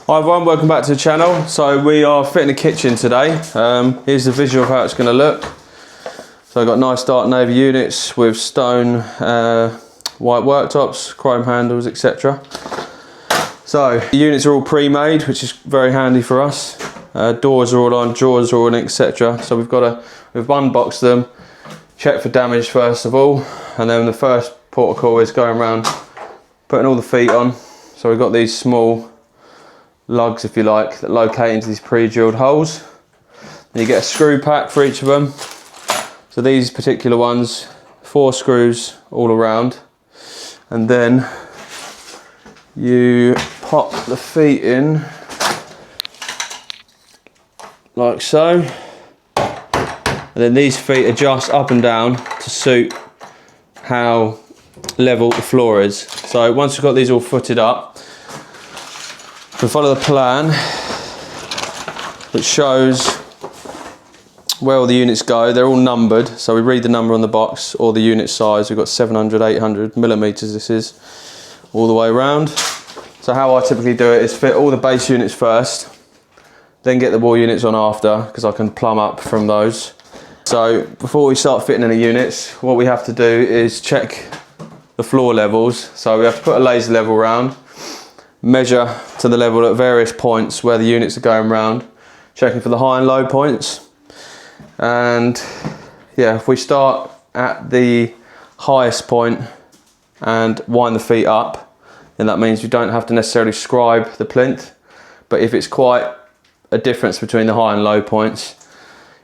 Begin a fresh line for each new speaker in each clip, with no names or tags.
Hi everyone, welcome back to the channel. So we are fitting a kitchen today. Here's the visual of how it's going to look. So I've got nice dark navy units with stone white worktops, chrome handles, etc. So the units are all pre-made, which is very handy for us. Doors are all on, drawers are all in, etc. So we've unboxed them, checked for damage first of all, and then the first port of call is going around putting all the feet on. So we've got these small lugs, if you like, that locate into these pre-drilled holes. Then you get a screw pack for each of them. So these particular ones, 4 screws all around, and then you pop the feet in like so, and then these feet adjust up and down to suit how level the floor is. So once you've got these all footed up, we follow the plan that shows where all the units go. They're all numbered, so we read the number on the box or the unit size. We've got 700, 800 millimeters, this is all the way around. So how I typically do it is fit all the base units first, then get the wall units on after, because I can plumb up from those. So before we start fitting any units, what we have to do is check the floor levels. So we have to put a laser level round, measure to the level at various points where the units are going round, checking for the high and low points. And yeah, if we start at the highest point and wind the feet up, then that means you don't have to necessarily scribe the plinth. But if it's quite a difference between the high and low points,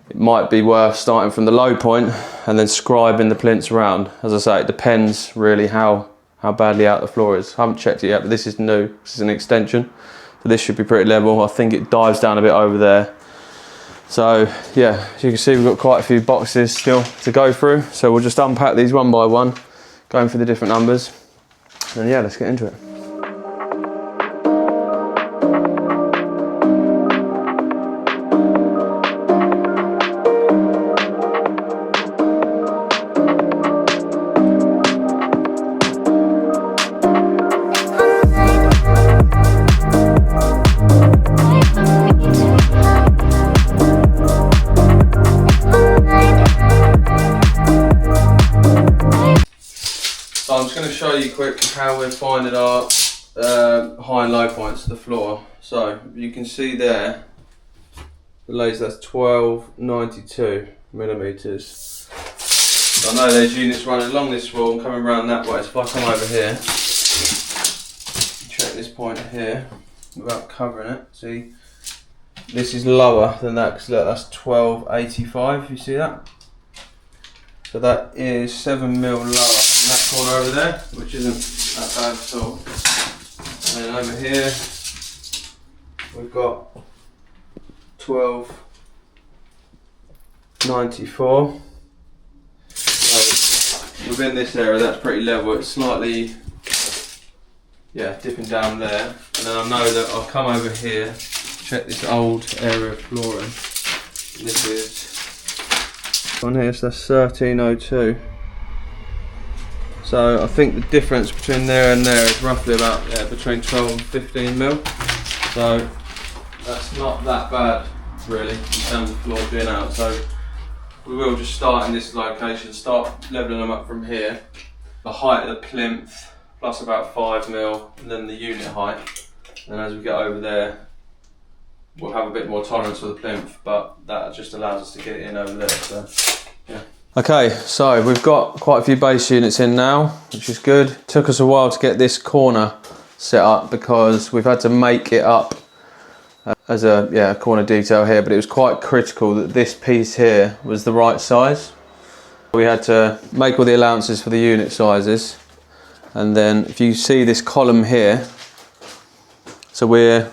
it might be worth starting from the low point and then scribing the plinths around. As I say, it depends really how badly out the floor is. I haven't checked it yet, but this is new. This is an extension, so this should be pretty level. I think it dives down a bit over there. So yeah, as you can see, we've got quite a few boxes still to go through. So we'll just unpack these one by one, going through the different numbers. And yeah, let's get into it. I'm just going to show you quick how we're finding our high and low points of the floor. So you can see there, the laser, that's 1292 millimeters. So I know there's units running along this wall and coming around that way. So if I come over here, check this point here without covering it. See, this is lower than that because look, that's 1285. You see that? So that is 7 mil lower. That corner over there, which isn't that bad at all. And then over here we've got 1294. So within this area, that's pretty level. It's slightly, yeah, dipping down there. And then I know that I'll come over here, check this old area of flooring. And this is on here, so that's 1302. So I think the difference between there and there is roughly about between 12 and 15 mil. So that's not that bad really in terms of floor being out. So we will just start in this location, start levelling them up from here. The height of the plinth plus about 5 mil, and then the unit height. And as we get over there, we'll have a bit more tolerance for the plinth, but that just allows us to get it in over there. So yeah. Okay, so we've got quite a few base units in now, which is good. Took us a while to get this corner set up because we've had to make it up as a corner detail here, but it was quite critical that this piece here was the right size. We had to make all the allowances for the unit sizes, and then if you see this column here, so we're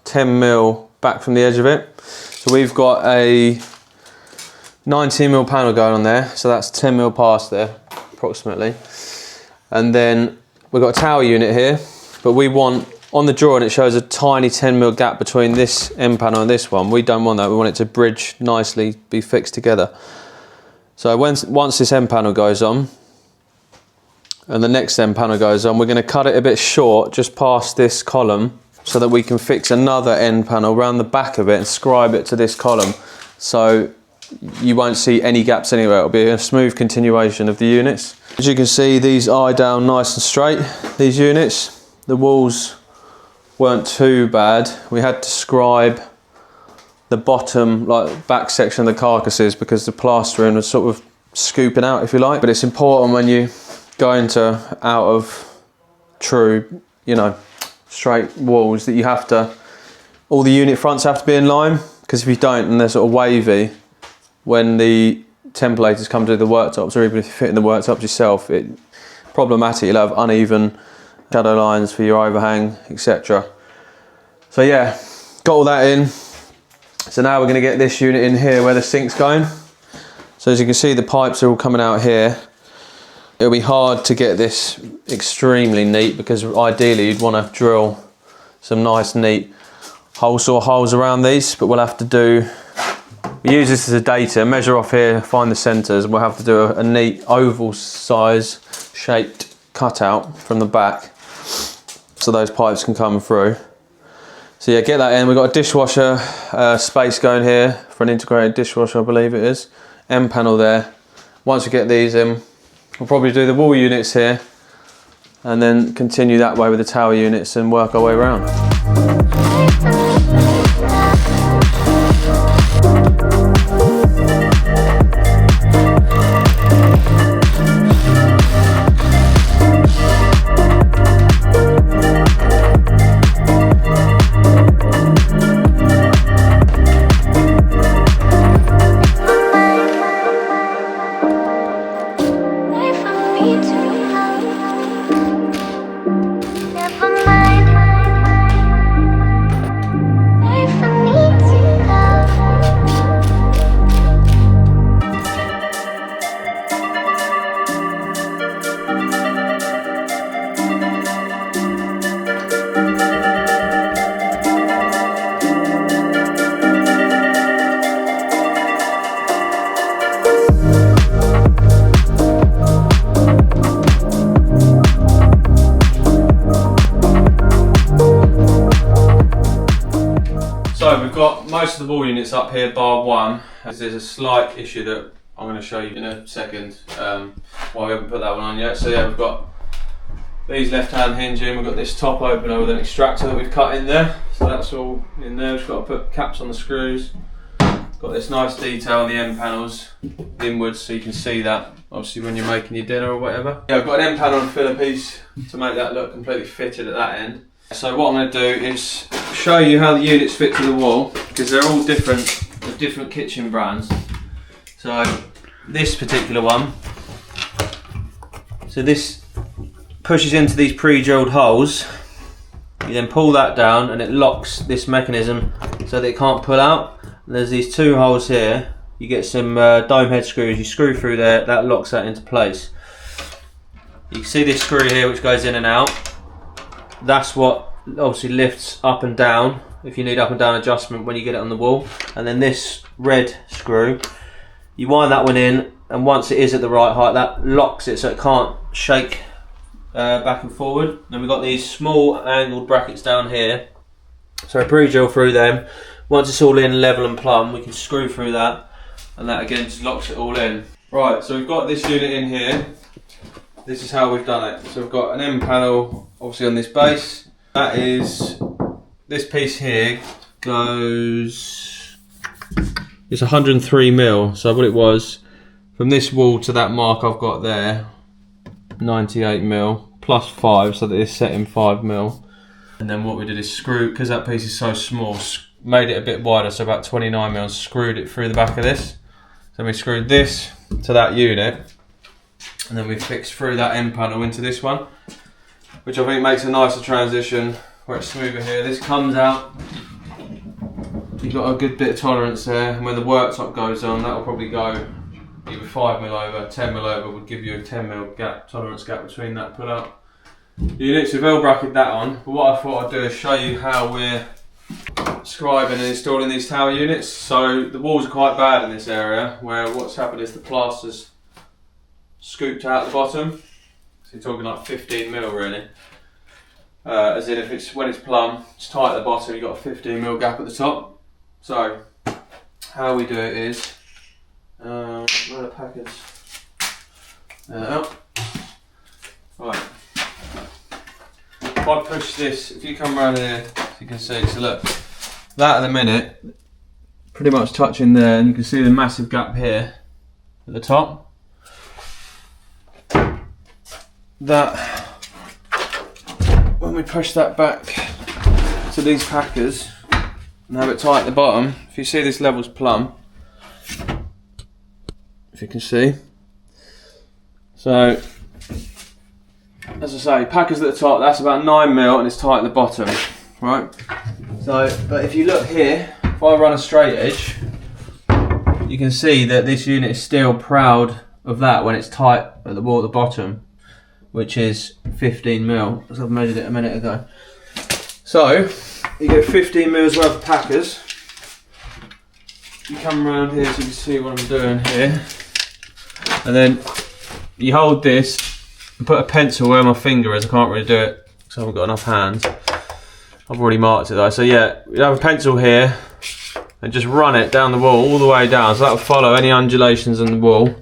10 mil back from the edge of it. So we've got a 19 mil panel going on there, so that's 10 mil past there approximately. And then we've got a tower unit here, but we want, on the drawing it shows a tiny 10 mil gap between this end panel and this one. We don't want that, we want it to bridge nicely, be fixed together. So once this end panel goes on and the next end panel goes on, we're going to cut it a bit short just past this column so that we can fix another end panel around the back of it and scribe it to this column. So you won't see any gaps anywhere. It'll be a smooth continuation of the units. As you can see, these eye down nice and straight, these units. The walls weren't too bad. We had to scribe the bottom, like back section of the carcasses, because the plastering was sort of scooping out, if you like. But it's important when you go into out of true, you know, straight walls, that you have to, all the unit fronts have to be in line, because if you don't and they're sort of wavy, when the templators come to the worktops, or even if you fit in the worktops yourself, it's problematic. You'll have uneven shadow lines for your overhang, etc. So yeah, got all that in. So now we're going to get this unit in here where the sink's going. So as you can see, the pipes are all coming out here. It'll be hard to get this extremely neat, because ideally you'd want to drill some nice neat hole saw holes around these, but we'll have to do, we use this as a data, measure off here, find the centres, and we'll have to do a neat oval size shaped cutout from the back so those pipes can come through. So yeah, get that in. We've got a dishwasher space going here for an integrated dishwasher, I believe it is. M panel there. Once we get these in, we'll probably do the wall units here and then continue that way with the tower units and work our way around. So we've got most of the wall units up here bar one. There's a slight issue that I'm going to show you in a second, why we haven't put that one on yet. So yeah, we've got these left hand hinging, we've got this top opener with an extractor that we've cut in there. So that's all in there. We've got to put caps on the screws. Got this nice detail on the end panels inwards, so you can see that obviously when you're making your dinner or whatever. Yeah, I've got an end panel and filler piece to make that look completely fitted at that end. So what I'm going to do is show you how the units fit to the wall, because they're all different with different kitchen brands. So this particular one, so this pushes into these pre-drilled holes. You then pull that down and it locks this mechanism so that it can't pull out. And there's these two holes here. You get some dome head screws, you screw through there, that locks that into place. You can see this screw here which goes in and out. That's what obviously lifts up and down if you need up and down adjustment when you get it on the wall. And then this red screw, you wind that one in, and once it is at the right height, that locks it so it can't shake back and forward. Then we've got these small angled brackets down here, so pre-drill through them. Once it's all in level and plumb, we can screw through that, and that again just locks it all in. Right, so we've got this unit in here. This is how we've done it. So we've got an end panel obviously on this base. That is, this piece here goes, it's 103 mil. So what it was, from this wall to that mark I've got there, 98 mil plus 5, so that it's set in 5 mil. And then what we did is screw, because that piece is so small, made it a bit wider, so about 29 mil, and screwed it through the back of this. So we screwed this to that unit, and then we fixed through that end panel into this one, which I think makes a nicer transition where it's smoother here. This comes out, you've got a good bit of tolerance there, and when the worktop goes on, that'll probably go either 5 mil over, 10 mil over would give you a 10 mil gap, tolerance gap between that pull out units. We've L-bracketed that on, but what I thought I'd do is show you how we're scribing and installing these tower units. So the walls are quite bad in this area, where what's happened is the plaster's scooped out the bottom. So you're talking like 15 mil really. as in if when it's plumb, it's tight at the bottom, you've got a 15mm gap at the top. So how we do it is, where are the packers? Right. If I push this, if you come around here, you can see, so look, that at the minute, pretty much touching there, and you can see the massive gap here at the top. That, when we push that back to these packers and have it tight at the bottom, if you see this level's plumb, if you can see. So, as I say, packers at the top, that's about 9mm and it's tight at the bottom, right? So, but if you look here, if I run a straight edge, you can see that this unit is still proud of that when it's tight at the wall at the bottom, which is 15mm, as I've measured it a minute ago. So, you get 15mm worth of packers. You come around here so you can see what I'm doing here. And then you hold this and put a pencil where my finger is. I can't really do it because I haven't got enough hands. I've already marked it though. So yeah, you have a pencil here and just run it down the wall all the way down. So that will follow any undulations in the wall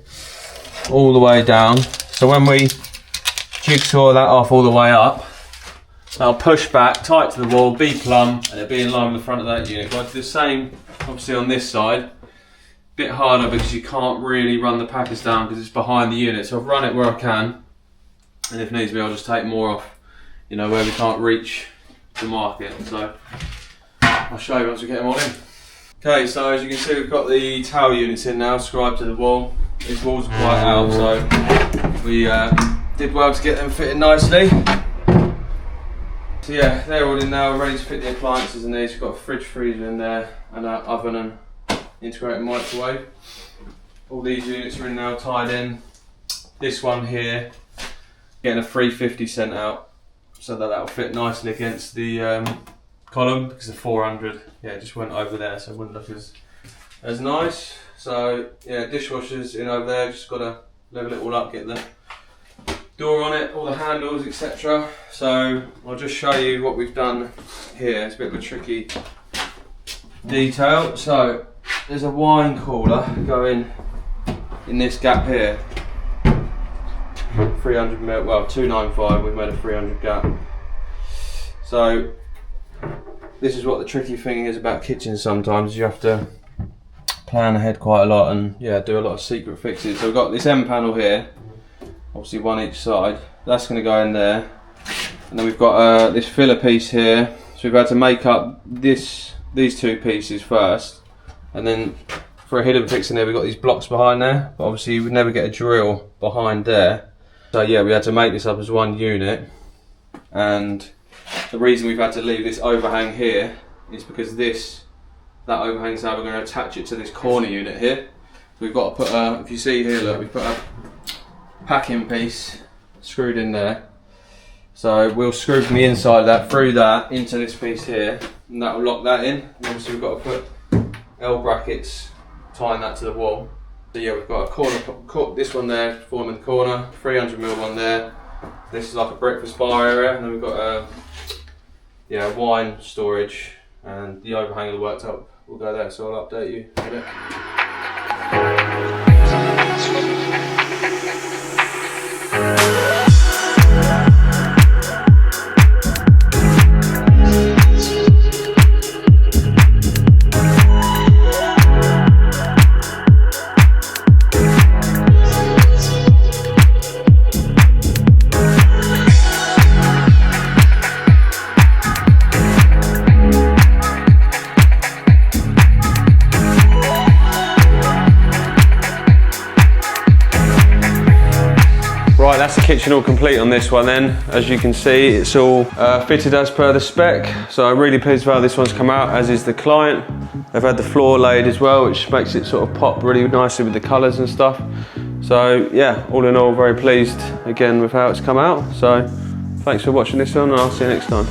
all the way down. So when we jigsaw that off all the way up, that'll push back tight to the wall, be plumb, and it'll be in line with the front of that unit. But the same obviously on this side. Bit harder because you can't really run the packers down because it's behind the unit. So I've run it where I can, and if needs be I'll just take more off, you know, where we can't reach to mark it. So I'll show you once we get them all in. Okay, so as you can see we've got the tower units in now, scribed to the wall. These walls are quite out, so we did well to get them fitted nicely. So yeah, they're all in now, ready to fit the appliances in these. We've got a fridge, freezer in there, and an oven and integrated microwave. All these units are in now, tied in. This one here, getting a 350 sent out, so that'll fit nicely against the column, because the 400, yeah, just went over there, so it wouldn't look as nice. So yeah, dishwasher's in over there, just got to level it all up, get the door on it, all the handles, etc. So I'll just show you what we've done here. It's a bit of a tricky detail. So there's a wine cooler going in this gap here. 300ml, well 295, we've made a 300 gap. So this is what the tricky thing is about kitchens sometimes. You have to plan ahead quite a lot and yeah, do a lot of secret fixes. So we've got this end panel here, obviously one each side. That's going to go in there. And then we've got this filler piece here. So we've had to make up these two pieces first. And then for a hidden fix in there, we've got these blocks behind there. But obviously you would never get a drill behind there. So yeah, we had to make this up as one unit. And the reason we've had to leave this overhang here is because that overhang's now we're going to attach it to this corner unit here. We've got to put if you see here, look, we've put a packing piece screwed in there. So we'll screw from the inside of that through that into this piece here, and that will lock that in. And obviously we've got to put L brackets tying that to the wall. So yeah, we've got a corner, this one there forming the corner, 300mm one there. This is like a breakfast bar area, and then we've got a wine storage, and the overhang of the worktop will go there. So I'll update you in a bit. Right, that's the kitchen all complete on this one then. As you can see, it's all fitted as per the spec. So I'm really pleased with how this one's come out, as is the client. They've had the floor laid as well, which makes it sort of pop really nicely with the colours and stuff. So yeah, all in all, very pleased again with how it's come out. So thanks for watching this one, and I'll see you next time.